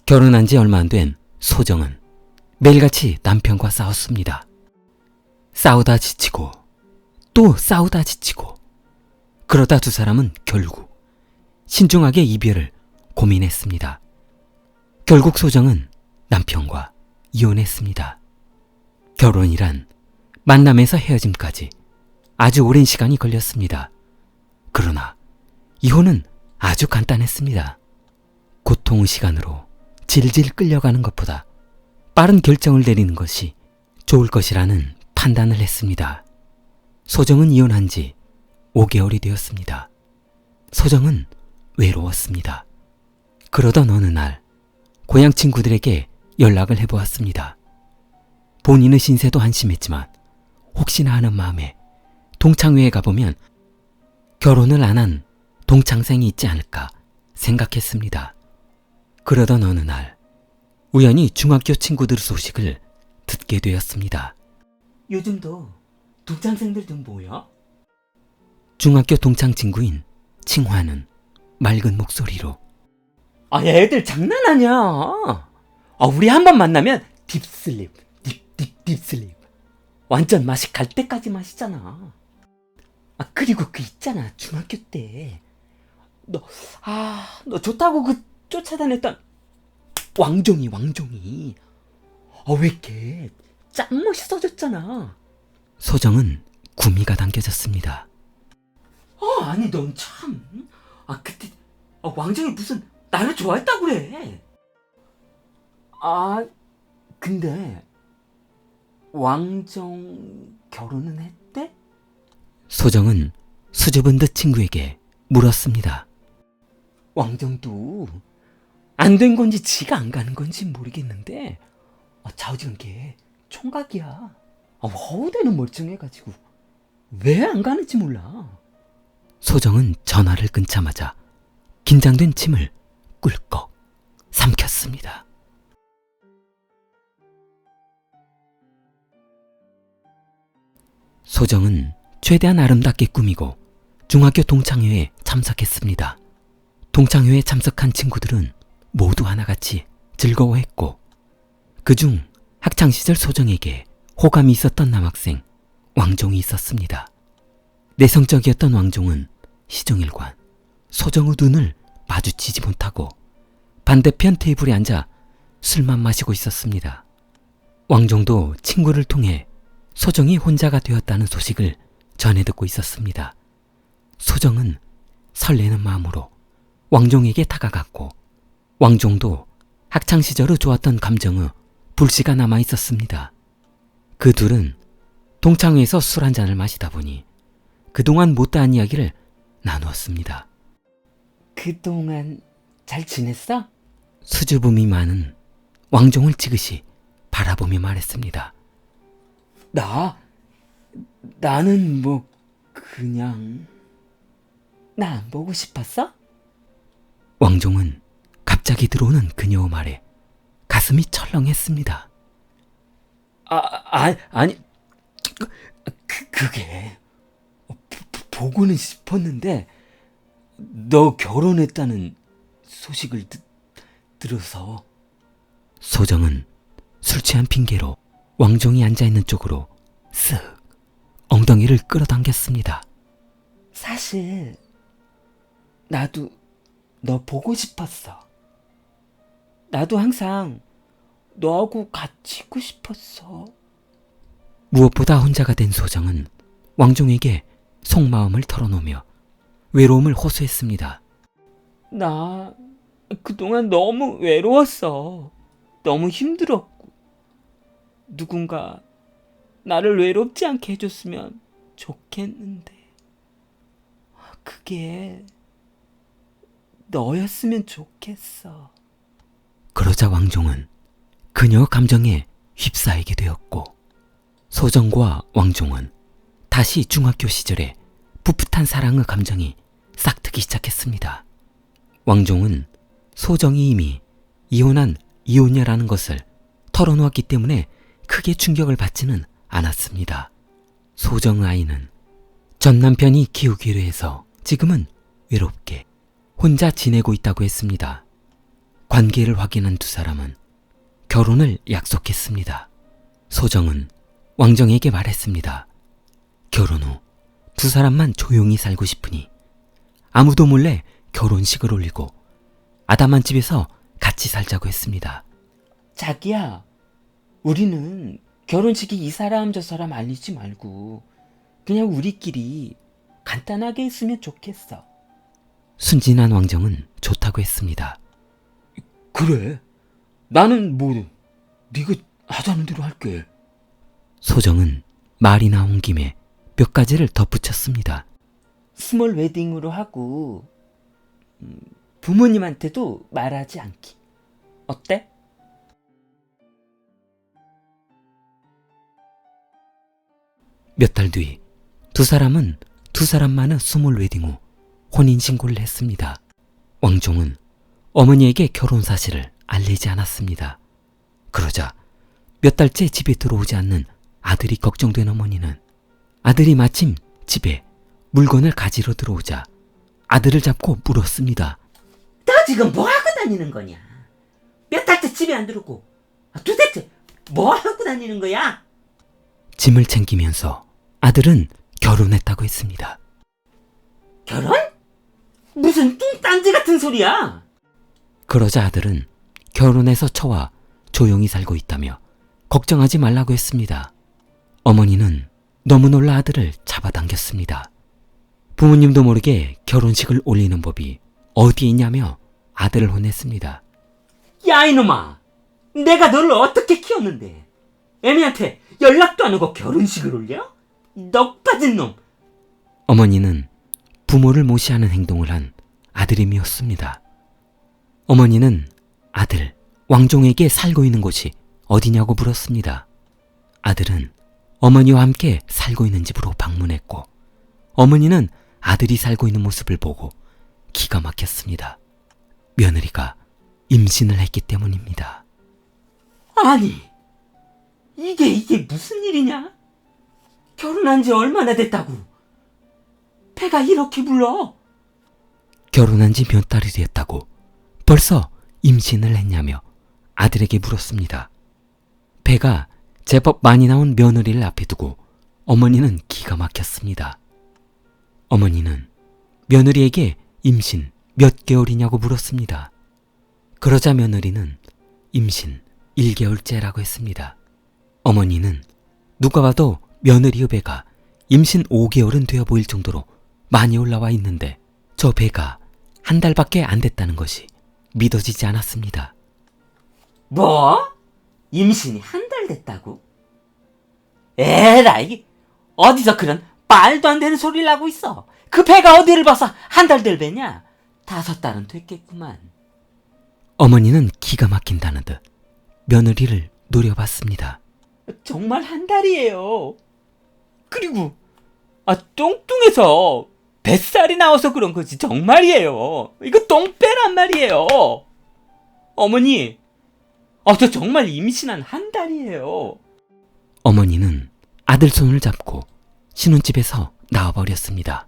결혼한 지 얼마 안 된 소정은 매일같이 남편과 싸웠습니다. 싸우다 지치고 또 싸우다 지치고 그러다 두 사람은 결국 신중하게 이별을 고민했습니다. 결국 소정은 남편과 이혼했습니다. 결혼이란 만남에서 헤어짐까지 아주 오랜 시간이 걸렸습니다. 그러나 이혼은 아주 간단했습니다. 고통의 시간으로 질질 끌려가는 것보다 빠른 결정을 내리는 것이 좋을 것이라는 판단을 했습니다. 소정은 이혼한 지 5개월이 되었습니다. 소정은 외로웠습니다. 그러던 어느 날 고향 친구들에게 연락을 해보았습니다. 본인의 신세도 한심했지만 혹시나 하는 마음에 동창회에 가보면 결혼을 안 한 동창생이 있지 않을까 생각했습니다. 그러던 어느 날 우연히 중학교 친구들 소식을 듣게 되었습니다. 요즘도 동창생들 좀 모여? 중학교 동창 친구인 칭화는 맑은 목소리로 애들 장난하냐? 우리 한번 만나면 딥슬립, 딥슬립. 완전 맛이 갈 때까지 마시잖아. 그리고 그 있잖아, 중학교 때 너 좋다고 그 쫓아다녔던 왕종이 왜 이렇게 짱 멋있어졌잖아. 소정은 구미가 당겨졌습니다. 아니 넌 참 그때 왕종이 무슨 나를 좋아했다고 그래. 근데 왕정 결혼은 했대? 소정은 수줍은 듯 친구에게 물었습니다. 왕정도 안 된 건지 지가 안 가는 건지 모르겠는데 좌우지간 게 총각이야. 허우대는 멀쩡해가지고 왜 안 가는지 몰라. 소정은 전화를 끊자마자 긴장된 침을 꿀꺽 삼켰습니다. 소정은 최대한 아름답게 꾸미고 중학교 동창회에 참석했습니다. 동창회에 참석한 친구들은 모두 하나같이 즐거워했고 그중 학창시절 소정에게 호감이 있었던 남학생 왕종이 있었습니다. 내성적이었던 왕종은 시종일관 소정의 눈을 마주치지 못하고 반대편 테이블에 앉아 술만 마시고 있었습니다. 왕종도 친구를 통해 소정이 혼자가 되었다는 소식을 전해 듣고 있었습니다. 소정은 설레는 마음으로 왕종에게 다가갔고 왕종도 학창시절의 좋았던 감정의 불씨가 남아 있었습니다. 그 둘은 동창회에서 술 한잔을 마시다 보니 그동안 못다한 이야기를 나누었습니다. 그동안 잘 지냈어? 수줍음이 많은 왕종을 지그시 바라보며 말했습니다. 나는 그냥 나 안 보고 싶었어? 왕종은 갑자기 들어오는 그녀의 말에 가슴이 철렁했습니다. 아니 그게 보고는 싶었는데 너 결혼했다는 소식을 들어서. 소정은 술 취한 핑계로 왕종이 앉아있는 쪽으로 쓱 엉덩이를 끌어당겼습니다. 사실 나도 너 보고 싶었어. 나도 항상 너하고 같이 있고 싶었어. 무엇보다 혼자가 된 소정은 왕종에게 속마음을 털어놓으며 외로움을 호소했습니다. 나 그동안 너무 외로웠어. 너무 힘들었고 누군가 나를 외롭지 않게 해줬으면 좋겠는데 그게 너였으면 좋겠어. 그러자 왕종은 그녀의 감정에 휩싸이게 되었고 소정과 왕종은 다시 중학교 시절에 풋풋한 사랑의 감정이 싹트기 시작했습니다. 왕종은 소정이 이미 이혼한 이혼녀라는 것을 털어놓았기 때문에 크게 충격을 받지는 않았습니다. 소정의 아이는 전 남편이 키우기로 해서 지금은 외롭게 혼자 지내고 있다고 했습니다. 관계를 확인한 두 사람은 결혼을 약속했습니다. 소정은 왕정에게 말했습니다. 결혼 후 두 사람만 조용히 살고 싶으니 아무도 몰래 결혼식을 올리고 아담한 집에서 같이 살자고 했습니다. 자기야, 우리는 결혼식에 이 사람 저 사람 알리지 말고 그냥 우리끼리 간단하게 했으면 좋겠어. 순진한 왕정은 좋다고 했습니다. 그래? 나는 네가 하자는 대로 할게. 소정은 말이 나온 김에 몇 가지를 덧붙였습니다. 스몰 웨딩으로 하고 부모님한테도 말하지 않기. 어때? 몇 달 뒤 두 사람은 두 사람만의 스몰 웨딩 후 혼인신고를 했습니다. 왕종은 어머니에게 결혼 사실을 알리지 않았습니다. 그러자 몇 달째 집에 들어오지 않는 아들이 걱정된 어머니는 아들이 마침 집에 물건을 가지러 들어오자 아들을 잡고 물었습니다. 너 지금 뭐 하고 다니는 거냐? 몇 달째 집에 안 들어오고 도대체 뭐 하고 다니는 거야? 짐을 챙기면서 아들은 결혼했다고 했습니다. 결혼? 무슨 뚱딴지 같은 소리야? 그러자 아들은 결혼해서 처와 조용히 살고 있다며 걱정하지 말라고 했습니다. 어머니는 너무 놀라 아들을 잡아당겼습니다. 부모님도 모르게 결혼식을 올리는 법이 어디에 있냐며 아들을 혼냈습니다. 야 이놈아, 내가 너를 어떻게 키웠는데 애미한테 연락도 안 오고 결혼식을 올려? 넋 빠진 놈. 어머니는 부모를 무시하는 행동을 한 아들임이었습니다. 어머니는 아들 왕종에게 살고 있는 곳이 어디냐고 물었습니다. 아들은 어머니와 함께 살고 있는 집으로 방문했고 어머니는 아들이 살고 있는 모습을 보고 기가 막혔습니다. 며느리가 임신을 했기 때문입니다. 아니, 이게 무슨 일이냐? 결혼한 지 얼마나 됐다고 배가 이렇게 불러? 결혼한 지 몇 달이 됐다고 벌써 임신을 했냐며 아들에게 물었습니다. 배가 제법 많이 나온 며느리를 앞에 두고 어머니는 기가 막혔습니다. 어머니는 며느리에게 임신 몇 개월이냐고 물었습니다. 그러자 며느리는 임신 1개월째라고 했습니다. 어머니는 누가 봐도 며느리의 배가 임신 5개월은 되어 보일 정도로 많이 올라와 있는데 저 배가 한 달밖에 안 됐다는 것이 믿어지지 않았습니다. 뭐? 임신이 한 달 됐다고? 에라이, 어디서 그런 말도 안 되는 소리를 하고 있어. 그 배가 어디를 봐서 한 달 될 배냐? 5달은 됐겠구만. 어머니는 기가 막힌다는 듯 며느리를 노려봤습니다. 정말 한 달이에요. 그리고 뚱뚱해서 뱃살이 나와서 그런 거지 정말이에요. 이거 똥배란 말이에요. 어머니, 저 정말 임신한 한 달이에요. 어머니는 아들 손을 잡고 신혼집에서 나와버렸습니다.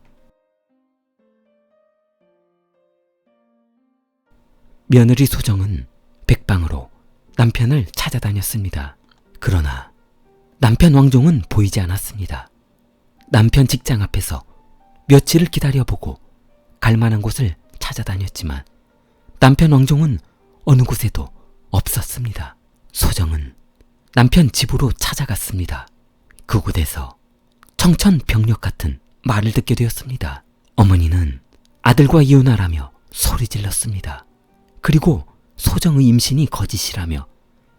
며느리 소정은 백방으로 남편을 찾아다녔습니다. 그러나 남편 왕종은 보이지 않았습니다. 남편 직장 앞에서 며칠을 기다려보고 갈만한 곳을 찾아다녔지만 남편 왕종은 어느 곳에도 없었습니다. 소정은 남편 집으로 찾아갔습니다. 그곳에서 청천벽력 같은 말을 듣게 되었습니다. 어머니는 아들과 이혼하라며 소리 질렀습니다. 그리고 소정의 임신이 거짓이라며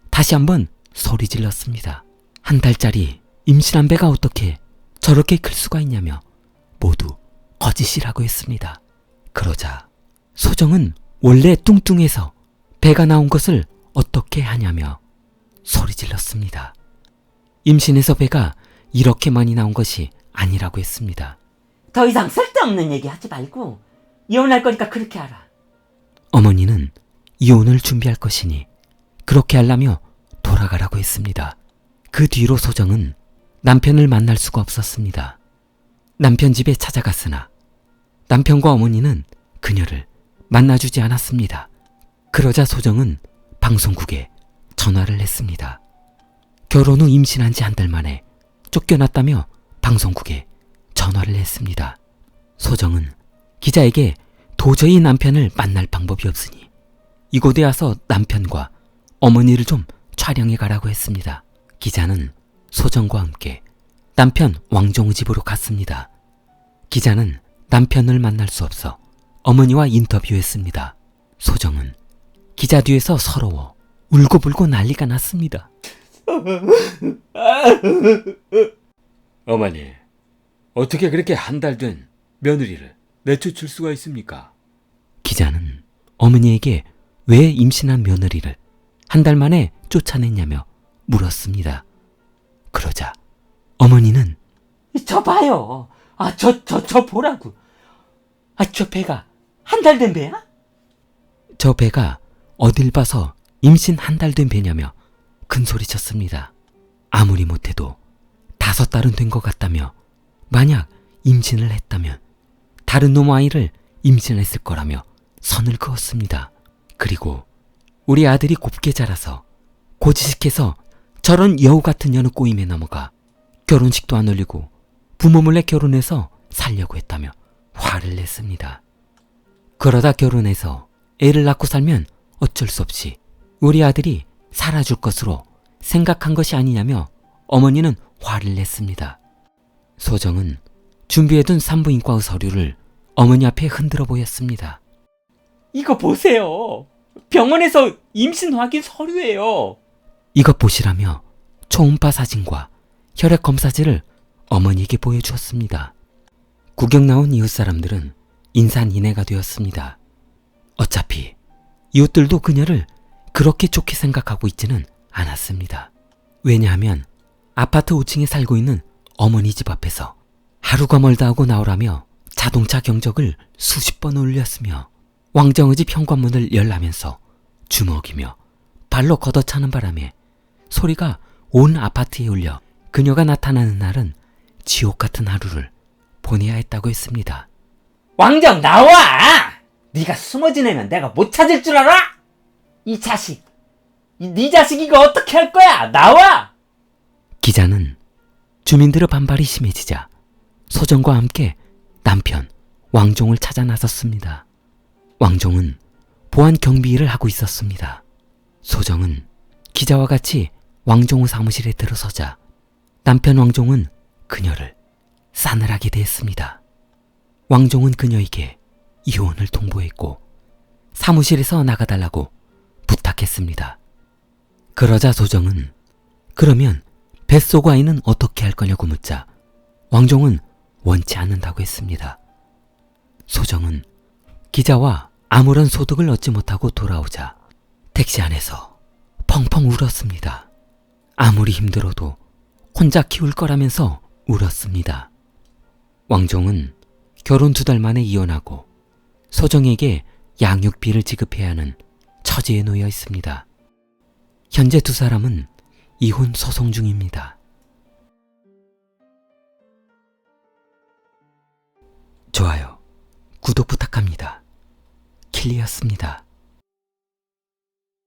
다시 한번 소리 질렀습니다. 한 달짜리 임신한 배가 어떻게 저렇게 클 수가 있냐며 모두 거짓이라고 했습니다. 그러자 소정은 원래 뚱뚱해서 배가 나온 것을 어떻게 하냐며 소리 질렀습니다. 임신해서 배가 이렇게 많이 나온 것이 아니라고 했습니다. 더 이상 쓸데없는 얘기 하지 말고 이혼할 거니까 그렇게 하라. 어머니는 이혼을 준비할 것이니 그렇게 하려며 돌아가라고 했습니다. 그 뒤로 소정은 남편을 만날 수가 없었습니다. 남편 집에 찾아갔으나 남편과 어머니는 그녀를 만나주지 않았습니다. 그러자 소정은 방송국에 전화를 했습니다. 결혼 후 임신한 지 한 달 만에 쫓겨났다며 방송국에 전화를 했습니다. 소정은 기자에게 도저히 남편을 만날 방법이 없으니 이곳에 와서 남편과 어머니를 좀 촬영해 가라고 했습니다. 기자는 소정과 함께 남편 왕종우 집으로 갔습니다. 기자는 남편을 만날 수 없어 어머니와 인터뷰했습니다. 소정은 기자 뒤에서 서러워 울고불고 난리가 났습니다. 어머니, 어떻게 그렇게 한 달 된 며느리를 내쫓을 수가 있습니까? 기자는 어머니에게 왜 임신한 며느리를 한 달 만에 쫓아냈냐며 물었습니다. 그러자 어머니는 저 봐요. 저 보라고. 저 배가 한 달 된 배야? 저 배가 어딜 봐서 임신 한 달 된 배냐며 큰소리쳤습니다. 아무리 못해도 5달은 된 것 같다며 만약 임신을 했다면 다른 놈 아이를 임신했을 거라며 선을 그었습니다. 그리고 우리 아들이 곱게 자라서 고지식해서 저런 여우 같은 여느 꼬임에 넘어가 결혼식도 안 올리고 부모 몰래 결혼해서 살려고 했다며 화를 냈습니다. 그러다 결혼해서 애를 낳고 살면 어쩔 수 없이 우리 아들이 살아줄 것으로 생각한 것이 아니냐며 어머니는 화를 냈습니다. 소정은 준비해둔 산부인과의 서류를 어머니 앞에 흔들어 보였습니다. 이거 보세요. 병원에서 임신 확인 서류예요. 이것 보시라며 초음파 사진과 혈액 검사지를 어머니에게 보여주었습니다. 구경 나온 이웃 사람들은 인산인해가 되었습니다. 어차피 이웃들도 그녀를 그렇게 좋게 생각하고 있지는 않았습니다. 왜냐하면 아파트 5층에 살고 있는 어머니 집 앞에서 하루가 멀다 하고 나오라며 자동차 경적을 수십 번 울렸으며 왕정의 집 현관문을 열라면서 주먹이며 발로 걷어차는 바람에 소리가 온 아파트에 울려 그녀가 나타나는 날은 지옥 같은 하루를 보내야 했다고 했습니다. 왕정 나와! 네가 숨어 지내면 내가 못 찾을 줄 알아? 이 자식, 네 자식 이거 어떻게 할 거야? 나와! 기자는 주민들의 반발이 심해지자 소정과 함께 남편 왕종을 찾아 나섰습니다. 왕종은 보안 경비 일을 하고 있었습니다. 소정은 기자와 같이 왕종의 사무실에 들어서자 남편 왕종은 그녀를 싸늘하게 대했습니다. 왕종은 그녀에게 이혼을 통보했고 사무실에서 나가달라고 부탁했습니다. 그러자 소정은 그러면 뱃속 아이는 어떻게 할 거냐고 묻자 왕종은 원치 않는다고 했습니다. 소정은 기자와 아무런 소득을 얻지 못하고 돌아오자 택시 안에서 펑펑 울었습니다. 아무리 힘들어도 혼자 키울 거라면서 울었습니다. 왕종은 결혼 2달 만에 이혼하고 소정에게 양육비를 지급해야 하는 처지에 놓여 있습니다. 현재 2사람은 이혼 소송 중입니다. 좋아요, 구독 부탁합니다. 킬리였습니다.